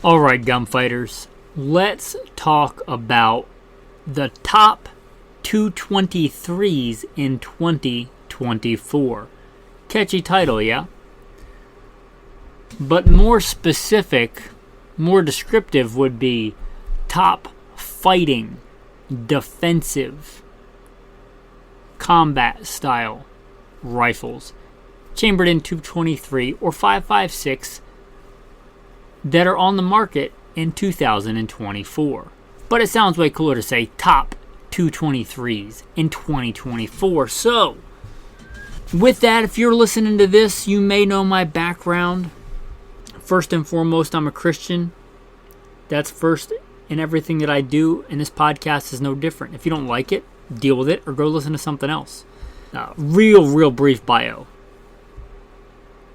Alright, gunfighters, let's talk about the top 223s in 2024. Catchy title, yeah? But more specific, more descriptive would be top fighting, defensive, combat style rifles, chambered in 223 or 5.56 that are on the market in 2024. But it sounds way cooler to say top 223s in 2024. So, with that, if you're listening to this, you may know my background. First and foremost, I'm a Christian. That's first in everything that I do, and this podcast is no different. If you don't like it, deal with it or go listen to something else. Real brief bio.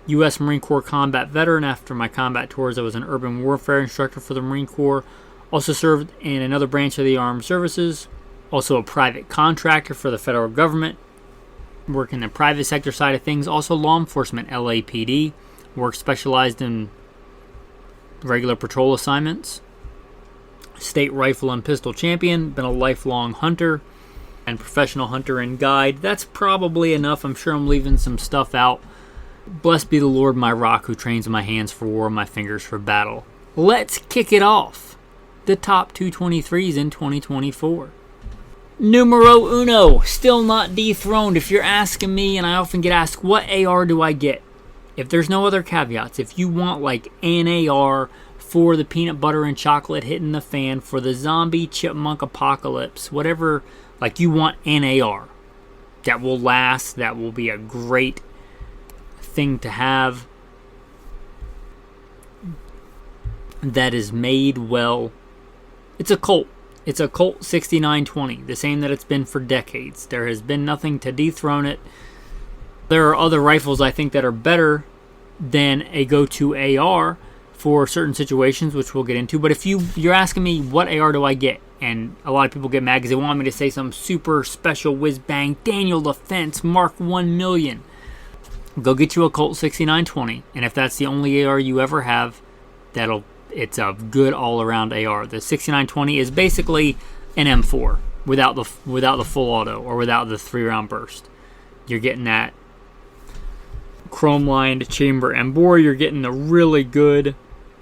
U.S. Marine Corps combat veteran. After my combat tours, I was an urban warfare instructor for the Marine Corps. Also served in another branch of the armed services. Also a private contractor for the federal government. Work in the private sector side of things. Also law enforcement, LAPD. Work specialized in regular patrol assignments. State rifle and pistol champion. Been a lifelong hunter and professional hunter and guide. That's probably enough. I'm sure I'm leaving some stuff out. Blessed be the Lord, my rock, who trains my hands for war, my fingers for battle. Let's kick it off. The top 223s in 2024. Numero uno, still not dethroned. If you're asking me, and I often get asked, what AR do I get? If there's no other caveats, if you want like an AR for the peanut butter and chocolate hitting the fan, for the zombie chipmunk apocalypse, whatever, like you want an AR that will last, that will be a great thing to have, that is made well. It's a Colt. It's a Colt 6920, the same that it's been for decades. There has been nothing to dethrone it. There are other rifles I think that are better than a go-to AR for certain situations, which we'll get into. But if you're asking me what AR do I get, and a lot of people get mad because they want me to say some super special whiz-bang Daniel Defense Mark 1 million. Go get you a Colt 6920, and if that's the only AR you ever have, it's a good all-around AR. The 6920 is basically an M4 without the full auto or without the 3-round burst. You're getting that chrome-lined chamber and bore. You're getting the really good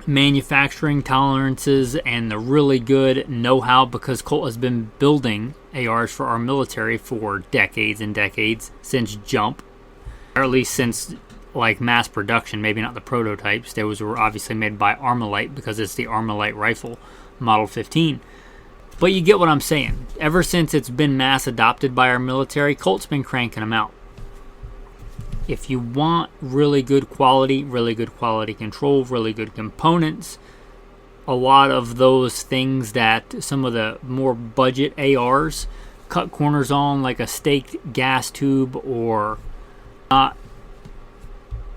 manufacturing tolerances and the really good know-how, because Colt has been building ARs for our military for decades and decades, since Jump. Or at least since like mass production, maybe not the prototypes. Those were obviously made by Armalite because it's the Armalite rifle, Model 15. But you get what I'm saying. Ever since it's been mass adopted by our military, Colt's been cranking them out. If you want really good quality control, really good components, a lot of those things that some of the more budget ARs cut corners on, like a staked gas tube, or not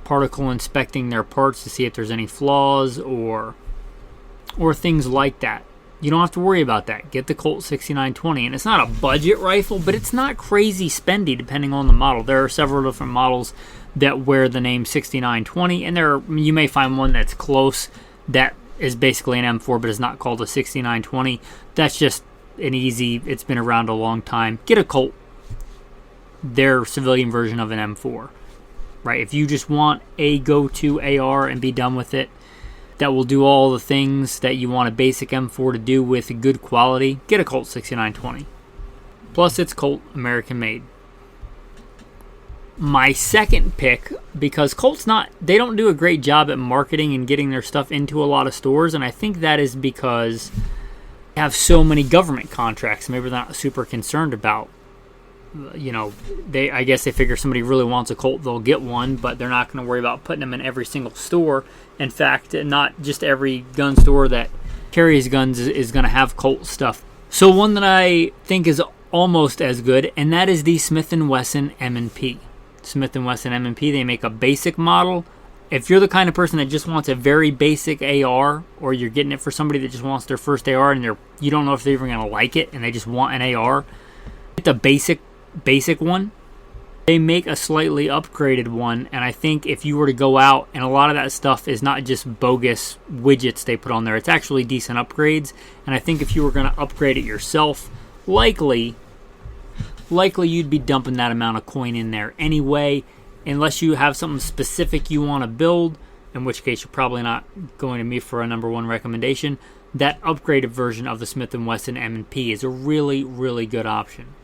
particle inspecting their parts to see if there's any flaws or things like that. You don't have to worry about that. Get the Colt 6920, and it's not a budget rifle, but it's not crazy spendy depending on the model. There are several different models that wear the name 6920, and you may find one that's close that is basically an M4 but is not called a 6920. That's just an easy, it's been around a long time. Get a Colt, their civilian version of an M4, right? If you just want a go-to AR and be done with it, that will do all the things that you want a basic M4 to do with good quality, get a Colt 6920. Plus, it's Colt, American made. My second pick, because Colt's they don't do a great job at marketing and getting their stuff into a lot of stores, and I think that is because they have so many government contracts. Maybe they're not super concerned about, I guess they figure somebody really wants a Colt, they'll get one, but they're not going to worry about putting them in every single store. In fact, not just every gun store that carries guns is going to have Colt stuff. So one that I think is almost as good, and that is the Smith & Wesson M&P. Smith & Wesson M&P, they make a basic model. If you're the kind of person that just wants a very basic AR, or you're getting it for somebody that just wants their first AR and you don't know if they're even going to like it and they just want an AR, get the basic one. They make a slightly upgraded one, and I think if you were to go out, and a lot of that stuff is not just bogus widgets they put on there, it's actually decent upgrades, and I think if you were going to upgrade it yourself, likely you'd be dumping that amount of coin in there anyway, unless you have something specific you want to build, in which case you're probably not going to me for a number one recommendation. That upgraded version of the Smith & Wesson M&P is a really, really good option.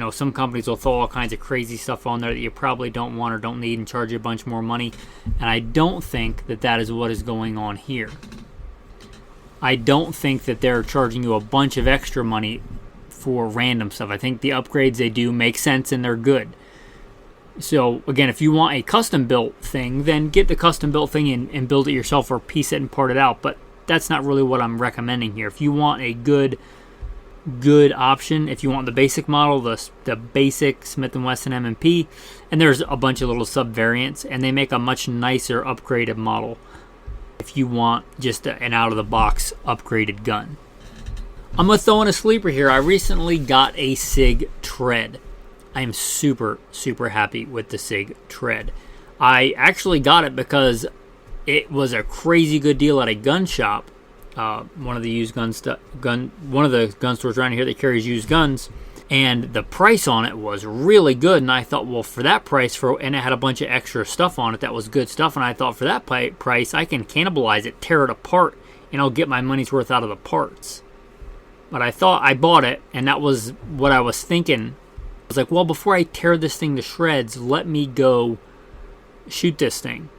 Some companies will throw all kinds of crazy stuff on there that you probably don't want or don't need and charge you a bunch more money. And I don't think that is what is going on here. I don't think that they're charging you a bunch of extra money for random stuff. I think the upgrades they do make sense and they're good. So, again, if you want a custom-built thing, then get the custom-built thing and build it yourself or piece it and part it out. But that's not really what I'm recommending here. If you want a good option, if you want the basic model, the basic Smith & Wesson M&P, and there's a bunch of little sub-variants, and they make a much nicer upgraded model if you want just an out-of-the-box upgraded gun. I'm going to throw in a sleeper here. I recently got a SIG Tread. I am super, super happy with the SIG Tread. I actually got it because it was a crazy good deal at a gun shop. One of the gun stores around here that carries used guns, and the price on it was really good. And I thought, well, for that price, and it had a bunch of extra stuff on it that was good stuff. And I thought, for that price, I can cannibalize it, tear it apart, and I'll get my money's worth out of the parts. But I thought I bought it, and that was what I was thinking. I was like, well, before I tear this thing to shreds, let me go shoot this thing.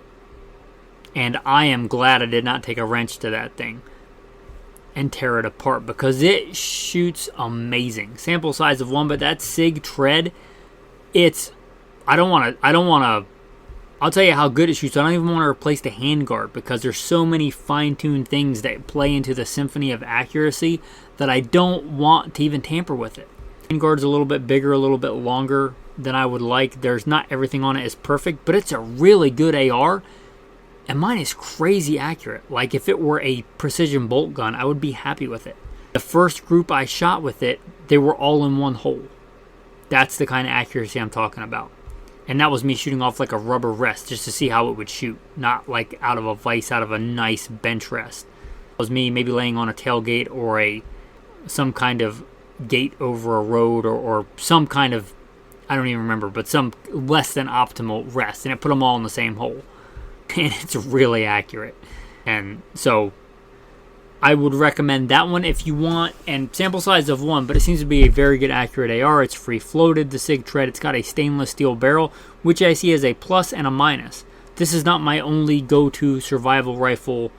And I am glad I did not take a wrench to that thing and tear it apart, because it shoots amazing. Sample size of 1, but that SIG Tread, I'll tell you how good it shoots. I don't even want to replace the handguard, because there's so many fine-tuned things that play into the symphony of accuracy that I don't want to even tamper with it. Handguard's a little bit bigger, a little bit longer than I would like. There's not everything on it is perfect, but it's a really good AR. And mine is crazy accurate. Like, if it were a precision bolt gun, I would be happy with it. The first group I shot with it, they were all in one hole. That's the kind of accuracy I'm talking about. And that was me shooting off like a rubber rest just to see how it would shoot. Not like out of a vise, out of a nice bench rest. It was me maybe laying on a tailgate or some kind of gate over a road or some kind of, I don't even remember, but some less than optimal rest. And it put them all in the same hole. And it's really accurate. And so I would recommend that one if you want, and sample size of 1, but it seems to be a very good accurate AR. It's free floated, the SIG Tread. It's got a stainless steel barrel, which I see as a plus and a minus. This is not my only go-to survival rifle,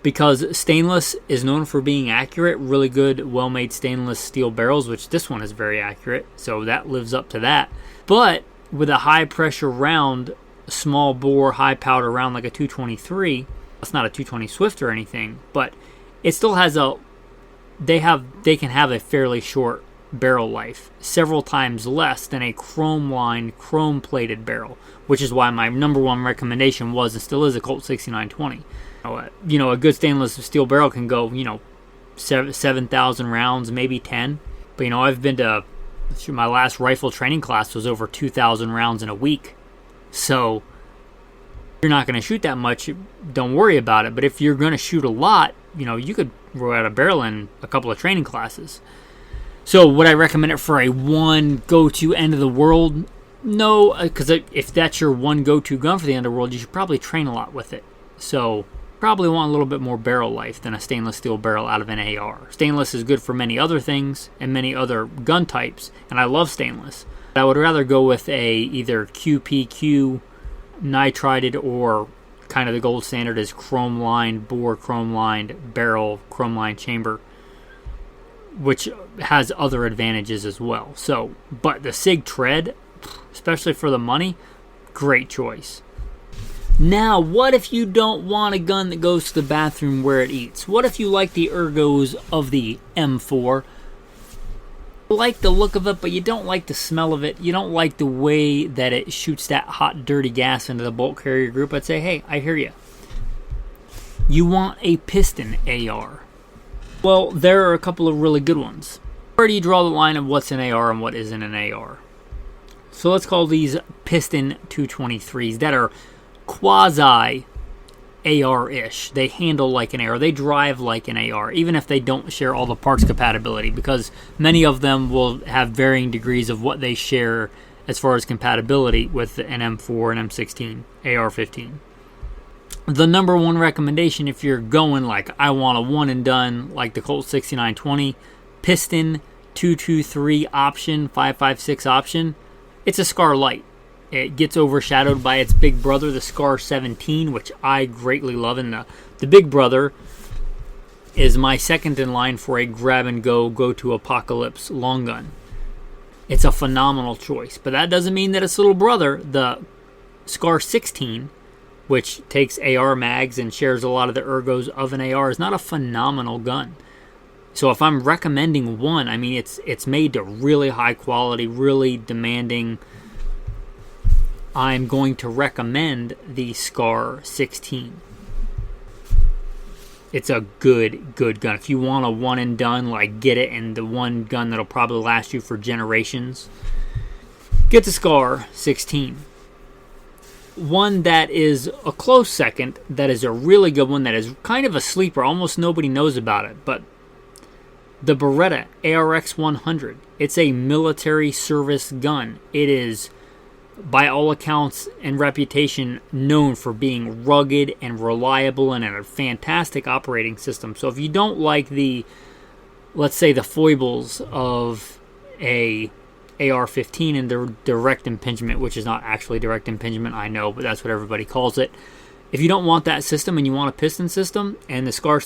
because stainless is known for being accurate. Really good, well-made stainless steel barrels, which this one is very accurate, so that lives up to that. But with a high-pressure round, small bore, high powder round like a 223. It's not a 220 Swift or anything, but it still has they can have a fairly short barrel life, several times less than a chrome-lined, chrome-plated barrel, which is why my number one recommendation was and still is a Colt 6920. A good stainless steel barrel can go, 7,000 rounds, maybe 10. But I've been to my last rifle training class was over 2,000 rounds in a week. So, if you're not going to shoot that much, don't worry about it. But if you're going to shoot a lot, you could roll out a barrel in a couple of training classes. So, would I recommend it for a one go-to end of the world? No, because if that's your one go-to gun for the end of the world, you should probably train a lot with it. So, probably want a little bit more barrel life than a stainless steel barrel out of an AR. Stainless is good for many other things and many other gun types, and I love stainless. I would rather go with either QPQ nitrided or kind of the gold standard is chrome-lined bore, chrome-lined barrel, chrome-lined chamber, which has other advantages as well. So, but the SIG Tread, especially for the money, great choice. Now, what if you don't want a gun that goes to the bathroom where it eats? What if you like the ergos of the M4? Like the look of it, but you don't like the smell of it. You don't like the way that it shoots that hot, dirty gas into the bolt carrier group. I'd say, hey, I hear you. You want a piston AR. Well, there are a couple of really good ones. Where do you draw the line of what's an AR and what isn't an AR? So let's call these piston 223s that are quasi AR-ish. They handle like an AR. They drive like an AR, even if they don't share all the parts compatibility, because many of them will have varying degrees of what they share as far as compatibility with an M4 and M16, AR-15. The number one recommendation if you're going like, I want a one and done, like the Colt 6920, piston 223 option, 5.56 option, it's a Scar Light. It gets overshadowed by its big brother, the Scar 17, which I greatly love. And the big brother is my second in line for a grab-and-go to apocalypse long gun. It's a phenomenal choice. But that doesn't mean that its little brother, the Scar 16, which takes AR mags and shares a lot of the ergos of an AR, is not a phenomenal gun. So if I'm recommending one, I mean, it's made to really high quality, really demanding. I'm going to recommend the Scar 16. It's a good gun. If you want a one and done, like get it, and the one gun that'll probably last you for generations, get the Scar 16. One that is a close second, that is a really good one, that is kind of a sleeper. Almost nobody knows about it, but the Beretta ARX 100. It's a military service gun. It is, by all accounts and reputation, known for being rugged and reliable and a fantastic operating system. So if you don't like let's say the foibles of a AR-15 and the direct impingement, which is not actually direct impingement, I know, but that's what everybody calls it. If you don't want that system and you want a piston system, and the Scar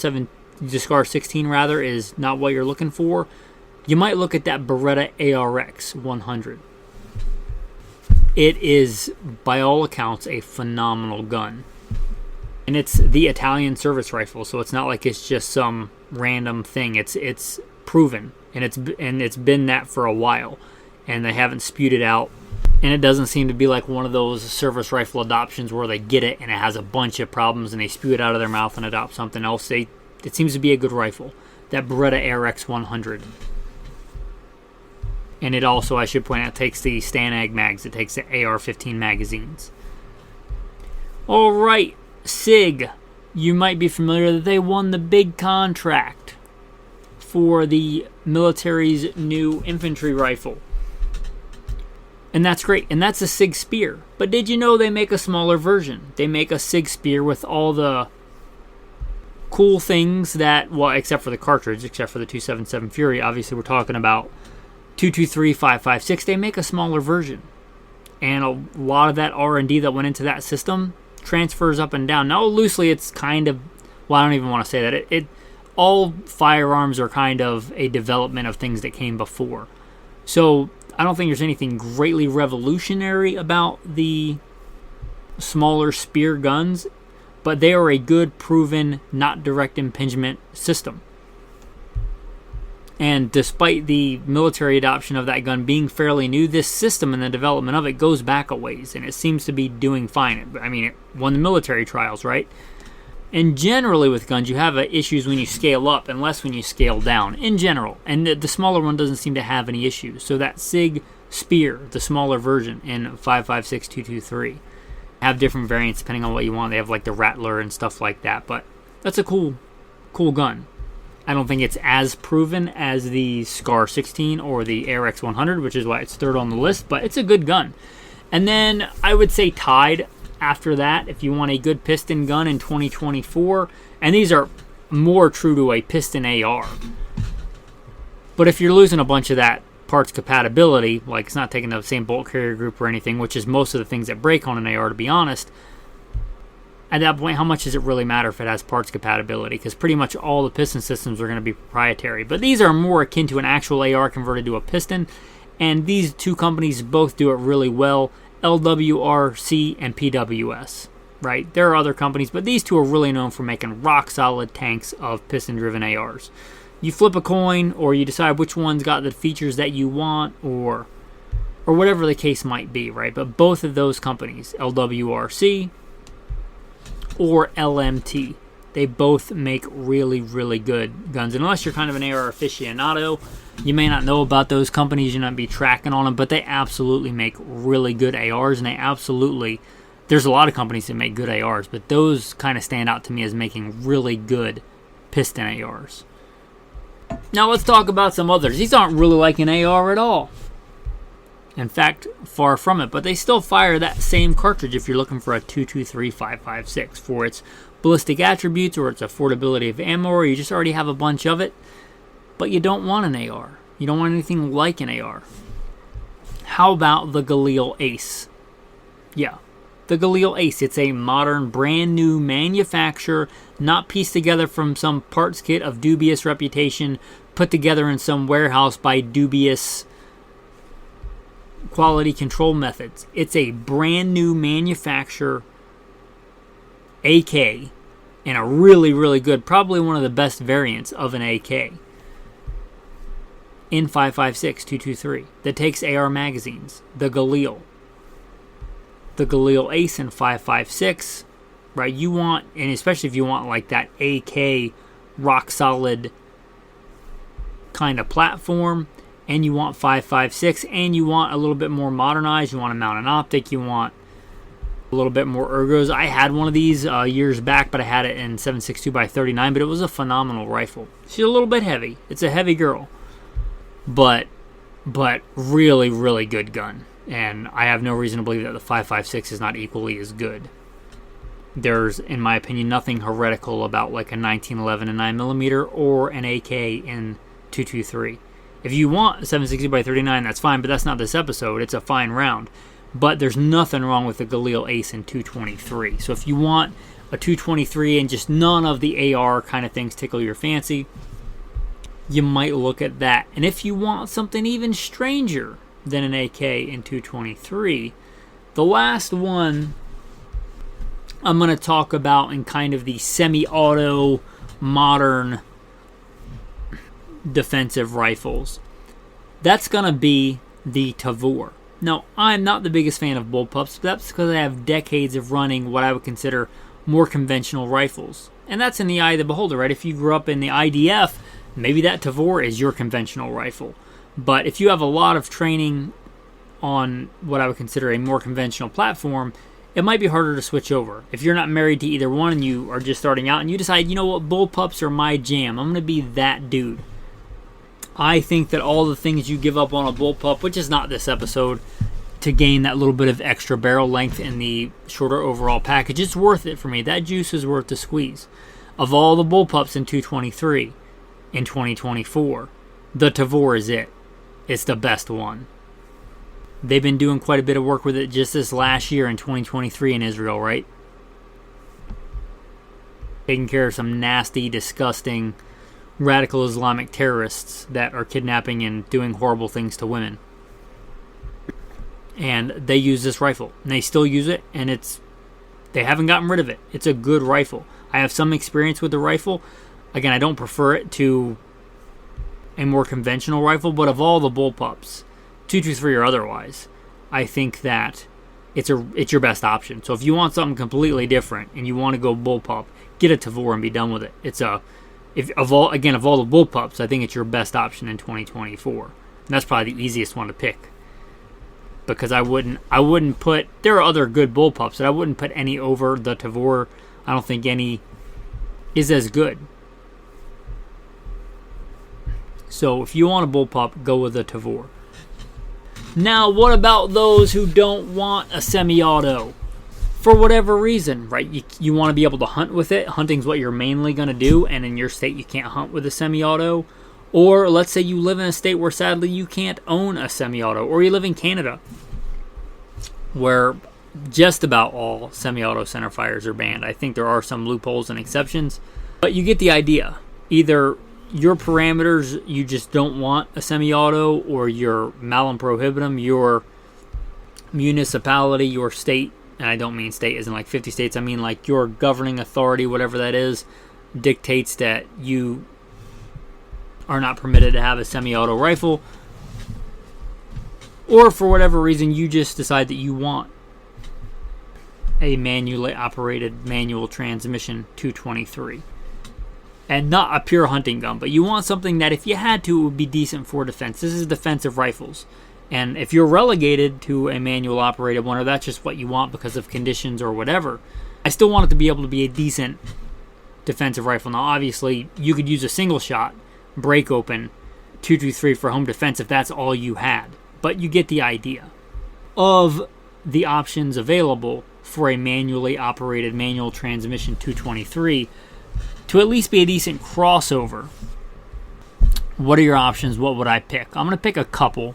16 rather is not what you're looking for, you might look at that Beretta ARX 100. It is, by all accounts, a phenomenal gun. And it's the Italian service rifle, so it's not like it's just some random thing. It's proven, and it's been that for a while, and they haven't spewed it out. And it doesn't seem to be like one of those service rifle adoptions where they get it and it has a bunch of problems and they spew it out of their mouth and adopt something else. It seems to be a good rifle. That Beretta ARX 100. And it also, I should point out, takes the Stanag mags. It takes the AR-15 magazines. Alright, SIG. You might be familiar that they won the big contract for the military's new infantry rifle. And that's great. And that's a SIG Spear. But did you know they make a smaller version? They make a SIG Spear with all the cool things that, well, except for the cartridge, except for the 277 Fury. Obviously, we're talking about 223, 5.56. They make a smaller version. And a lot of that R&D that went into that system transfers up and down. Now, loosely, it's kind of, well, I don't even want to say that. All firearms are kind of a development of things that came before. So I don't think there's anything greatly revolutionary about the smaller spear guns, but they are a good, proven, not direct impingement system. And despite the military adoption of that gun being fairly new, this system and the development of it goes back a ways, and it seems to be doing fine. I mean, it won the military trials, right? And generally with guns, you have issues when you scale up and less when you scale down, in general. And the smaller one doesn't seem to have any issues. So that SIG Spear, the smaller version in 5.56 223, have different variants depending on what you want. They have like the Rattler and stuff like that, but that's a cool gun. I don't think it's as proven as the Scar 16 or the ARX 100, which is why it's third on the list, but it's a good gun. And then I would say tied after that, if you want a good piston gun in 2024, and these are more true to a piston AR. But if you're losing a bunch of that parts compatibility, like it's not taking the same bolt carrier group or anything, which is most of the things that break on an AR, to be honest, at that point, how much does it really matter if it has parts compatibility? Because pretty much all the piston systems are going to be proprietary. But these are more akin to an actual AR converted to a piston, and these two companies both do it really well. LWRC and PWS, right? There are other companies, but these two are really known for making rock-solid tanks of piston-driven ARs. You flip a coin, or you decide which one's got the features that you want, or whatever the case might be, right? But both of those companies, LWRC or LMT, they both make really, really good guns. And unless you're kind of an AR aficionado, You may not know about those companies, you not be tracking on them, but they absolutely make really good ARs, and there's a lot of companies that make good ARs, but those kind of stand out to me as making really good piston ARs. Now let's talk about some others. These aren't really like an AR at all. In fact, far from it, but they still fire that same cartridge if you're looking for a 223 5.56 for its ballistic attributes or its affordability of ammo, or you just already have a bunch of it, but you don't want an AR. You don't want anything like an AR. How about the Galil Ace? Yeah, the Galil Ace. It's a modern, brand new manufacture, not pieced together from some parts kit of dubious reputation, put together in some warehouse by dubious quality control methods. It's a brand new manufacture AK, and a really, really good, probably one of the best variants of an AK in 5.56 223 that takes AR magazines. The Galil Ace in 5.56, right? You want, and especially if you want like that AK rock solid kind of platform, and you want 5.56, and you want a little bit more modernized, you want to mount an optic, you want a little bit more ergos. I had one of these years back, but I had it in 7.62x39, but it was a phenomenal rifle. She's a little bit heavy. It's a heavy girl, but really, really good gun. And I have no reason to believe that the 5.56 is not equally as good. There's, in my opinion, nothing heretical about like a 1911 and 9mm or an AK in 223. If you want 7.60x39, that's fine, but that's not this episode. It's a fine round. But there's nothing wrong with the Galil Ace in 223. So if you want a 223 and just none of the AR kind of things tickle your fancy, you might look at that. And if you want something even stranger than an AK in 223, the last one I'm going to talk about in kind of the semi-auto modern defensive rifles, that's going to be the Tavor. Now, I'm not the biggest fan of bullpups, but that's because I have decades of running what I would consider more conventional rifles. And that's in the eye of the beholder, right? If you grew up in the IDF, maybe that Tavor is your conventional rifle. But if you have a lot of training on what I would consider a more conventional platform, it might be harder to switch over. If you're not married to either one and you are just starting out and you decide, you know what, bullpups are my jam, I'm going to be that dude. I think that all the things you give up on a bullpup, which is not this episode, to gain that little bit of extra barrel length in the shorter overall package, it's worth it for me. That juice is worth the squeeze. Of all the bullpups in 223, in 2024, the Tavor is it. It's the best one. They've been doing quite a bit of work with it just this last year in 2023 in Israel, right? Taking care of some nasty, disgusting radical Islamic terrorists that are kidnapping and doing horrible things to women. And they use this rifle. And they still use it, and they haven't gotten rid of it. It's a good rifle. I have some experience with the rifle. Again, I don't prefer it to a more conventional rifle, but of all the bullpups, 223 or otherwise, I think that it's your best option. So if you want something completely different and you want to go bullpup, get a Tavor and be done with it. Of all the bullpups, I think it's your best option in 2024. And that's probably the easiest one to pick. Because I wouldn't put, there are other good bullpups, but I wouldn't put any over the Tavor. I don't think any is as good. So if you want a bullpup, go with the Tavor. Now, what about those who don't want a semi-auto? For whatever reason, right? You want to be able to hunt with it. Hunting's what you're mainly going to do, and in your state you can't hunt with a semi-auto. Or let's say you live in a state where sadly you can't own a semi-auto. Or you live in Canada, where just about all semi-auto centerfires are banned. I think there are some loopholes and exceptions, but you get the idea. Either your parameters, you just don't want a semi-auto, or you're malum prohibitum, your municipality, your state, and I don't mean state as in like 50 states, I mean like your governing authority, whatever that is, dictates that you are not permitted to have a semi-auto rifle, or for whatever reason you just decide that you want a manually operated manual transmission 223. and not a pure hunting gun, but you want something that if you had to, it would be decent for defense. This is defensive rifles. And if you're relegated to a manual operated one, or that's just what you want because of conditions or whatever, I still want it to be able to be a decent defensive rifle. Now, obviously, you could use a single shot, break open, 223 for home defense if that's all you had. But you get the idea of the options available for a manually operated manual transmission 223 to at least be a decent crossover. What are your options? What would I pick? I'm going to pick a couple.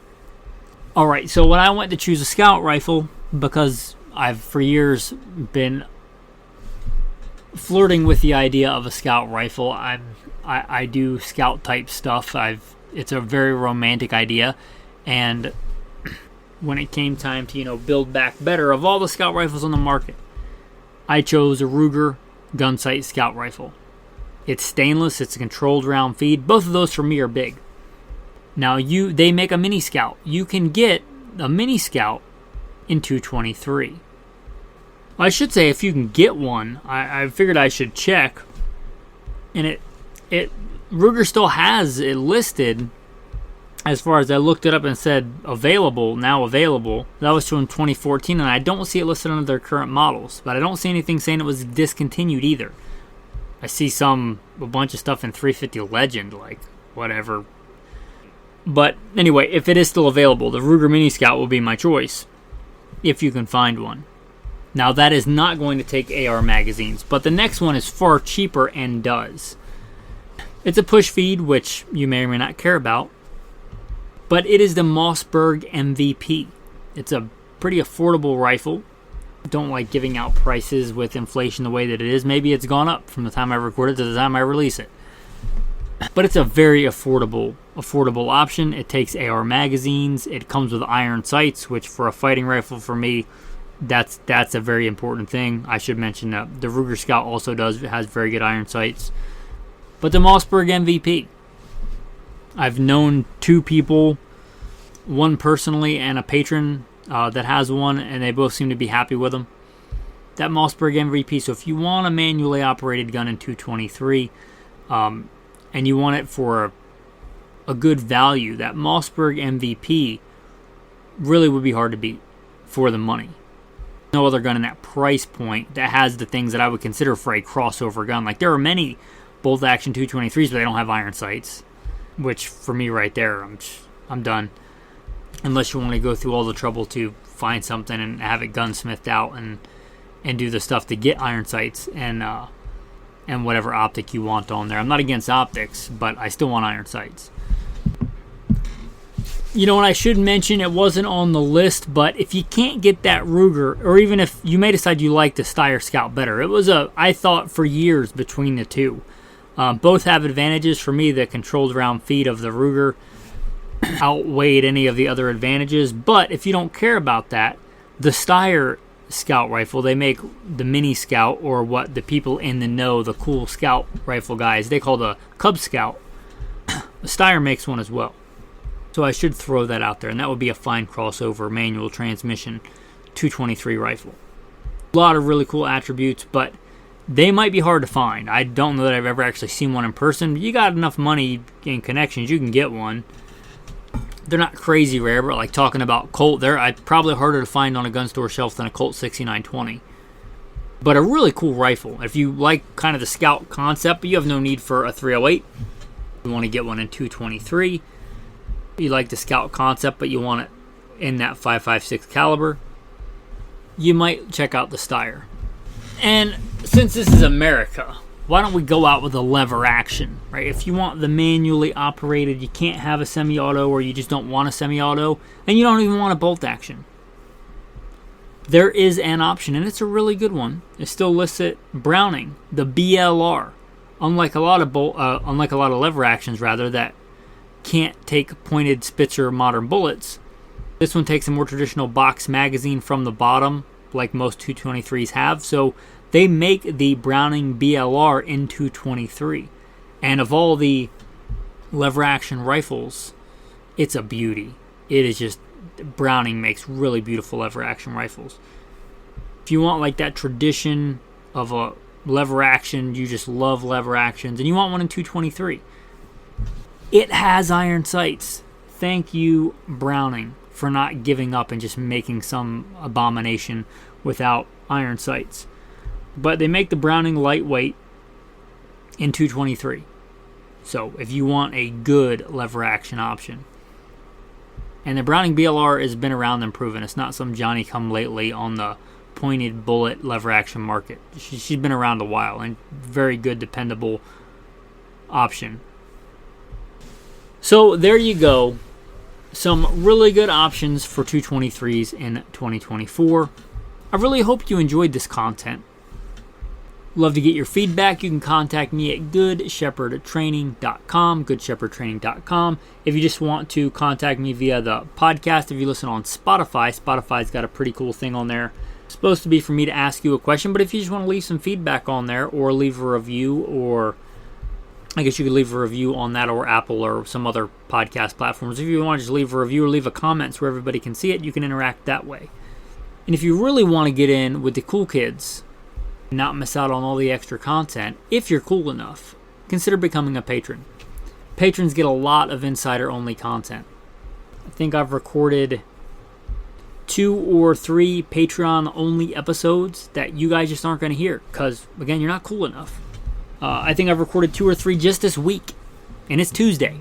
Alright, so when I went to choose a scout rifle, because I've for years been flirting with the idea of a scout rifle, I do scout type stuff. It's a very romantic idea, and when it came time to build back better, of all the scout rifles on the market, I chose a Ruger Gunsight scout rifle. It's stainless, it's a controlled round feed. Both of those for me are big. Now they make a mini scout. You can get a mini scout in 223. Well, I should say if you can get one, I figured I should check. And Ruger still has it listed, as far as I looked it up and said available, now available. That was from 2014, and I don't see it listed under their current models. But I don't see anything saying it was discontinued either. I see a bunch of stuff in 350 Legend, like whatever. But anyway, if it is still available, the Ruger Mini Scout will be my choice, if you can find one. Now, that is not going to take AR magazines, but the next one is far cheaper and does. It's a push feed, which you may or may not care about, but it is the Mossberg MVP. It's a pretty affordable rifle. Don't like giving out prices with inflation the way that it is. Maybe it's gone up from the time I record it to the time I release it. But it's a very affordable option. It takes AR magazines. It comes with iron sights, which for a fighting rifle, for me, that's a very important thing. I should mention that the Ruger Scout also has very good iron sights. But the Mossberg MVP, I've known two people, one personally and a patron that has one, and they both seem to be happy with them. That Mossberg MVP. So if you want a manually operated gun in 223, and you want it for a good value, that Mossberg MVP really would be hard to beat for the money. No other gun in that price point that has the things that I would consider for a crossover gun. Like, there are many bolt-action 223s, but they don't have iron sights, which for me right there, I'm done. Unless you want to go through all the trouble to find something and have it gunsmithed out and do the stuff to get iron sights and whatever optic you want on there. I'm not against optics, but I still want iron sights. And I should mention, it wasn't on the list, but if you can't get that Ruger, or even if you may decide you like the Steyr Scout better, I thought for years between the two. Both have advantages. For me, the controlled round feed of the Ruger outweighed any of the other advantages, but if you don't care about that, the Steyr Scout rifle, they make the Mini Scout, or what the people in the know, the cool scout rifle guys, they call the Cub Scout. The Steyr makes one as well. So I should throw that out there, and that would be a fine crossover manual transmission 223 rifle. A lot of really cool attributes, but they might be hard to find. I don't know that I've ever actually seen one in person. You got enough money and connections, you can get one. They're not crazy rare, but like talking about Colt, they're probably harder to find on a gun store shelf than a Colt 6920. But a really cool rifle. If you like kind of the scout concept, but you have no need for a 308. You want to get one in 223. You like the scout concept, but you want it in that 5.56 caliber, you might check out the Steyr. And since this is America, why don't we go out with a lever action, right? If you want the manually operated, you can't have a semi-auto, or you just don't want a semi-auto, and you don't even want a bolt action, there is an option, and it's a really good one. It still lists it, Browning, the BLR. Unlike a lot of lever actions, that can't take pointed Spitzer modern bullets, this one takes a more traditional box magazine from the bottom, like most 223s have. So they make the Browning BLR in 223, and of all the lever action rifles, it's a beauty. It is just, Browning makes really beautiful lever action rifles. If you want like that tradition of a lever action, you just love lever actions, and you want one in 223. It has iron sights. Thank you, Browning, for not giving up and just making some abomination without iron sights. But they make the Browning lightweight in 223. So if you want a good lever action option. And the Browning BLR has been around and proven. It's not some Johnny-come-lately on the pointed bullet lever action market. She's been around a while and very good, dependable option. So there you go. Some really good options for 223s in 2024. I really hope you enjoyed this content. Love to get your feedback. You can contact me at goodshepherdtraining.com. If you just want to contact me via the podcast, if you listen on Spotify's got a pretty cool thing on there. It's supposed to be for me to ask you a question, but if you just want to leave some feedback on there or leave a review, or I guess you could leave a review on that or Apple or some other podcast platforms. If you want to just leave a review or leave a comment so everybody can see it, you can interact that way. And if you really want to get in with the cool kids, not miss out on all the extra content, if you're cool enough, consider becoming a patron. Patrons get a lot of insider-only content. I think I've recorded 2 or 3 Patreon-only episodes that you guys just aren't going to hear because, again, you're not cool enough. I think I've recorded 2 or 3 just this week, and it's Tuesday.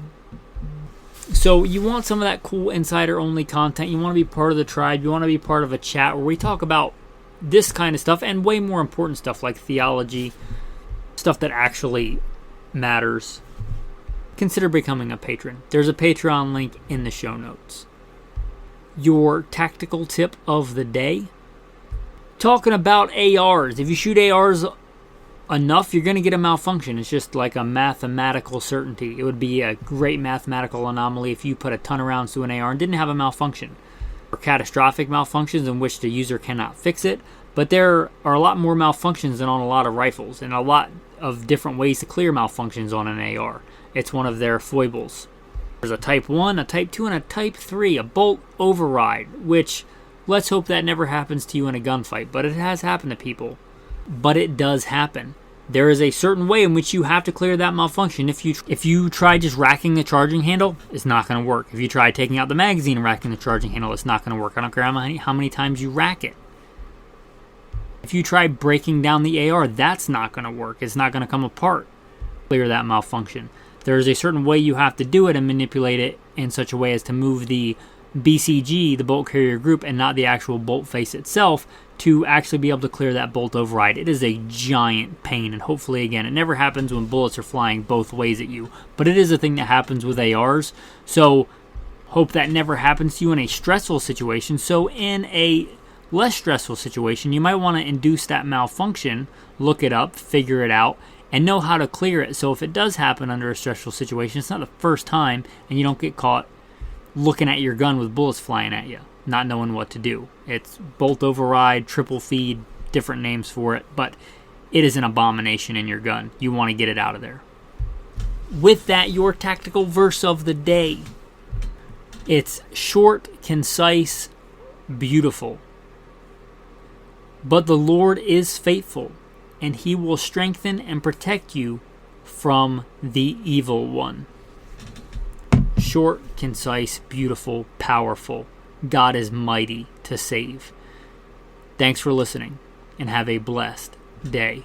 So you want some of that cool insider-only content. You want to be part of the tribe. You want to be part of a chat where we talk about this kind of stuff and way more important stuff like theology, stuff that actually matters. Consider becoming a patron. There's a Patreon link in the show notes. Your tactical tip of the day. Talking about ARs. If you shoot ARs enough, you're going to get a malfunction. It's just like a mathematical certainty. It would be a great mathematical anomaly if you put a ton of rounds to an AR and didn't have a malfunction. Or catastrophic malfunctions in which the user cannot fix it. But there are a lot more malfunctions than on a lot of rifles, and a lot of different ways to clear malfunctions on an AR. It's one of their foibles. There's a Type 1, a Type 2, and a Type 3, a bolt override, which let's hope that never happens to you in a gunfight, but it has happened to people. But it does happen. There is a certain way in which you have to clear that malfunction. If you try just racking the charging handle, it's not going to work. If you try taking out the magazine and racking the charging handle, it's not going to work. I don't care how many times you rack it. If you try breaking down the AR, that's not going to work. It's not going to come apart. Clear that malfunction. There is a certain way you have to do it and manipulate it in such a way as to move the BCG, the bolt carrier group, and not the actual bolt face itself, to actually be able to clear that bolt override. It is a giant pain, and hopefully, again, it never happens when bullets are flying both ways at you, but it is a thing that happens with ARs, so hope that never happens to you in a stressful situation. So in a less stressful situation, you might want to induce that malfunction, look it up, figure it out, and know how to clear it. So if it does happen under a stressful situation, it's not the first time, and you don't get caught looking at your gun with bullets flying at you, not knowing what to do. It's bolt override, triple feed, different names for it, but it is an abomination in your gun. You want to get it out of there. With that, your tactical verse of the day. It's short, concise, beautiful. But the Lord is faithful, and he will strengthen and protect you from the evil one. Short, concise, beautiful, powerful. God is mighty to save. Thanks for listening, and have a blessed day.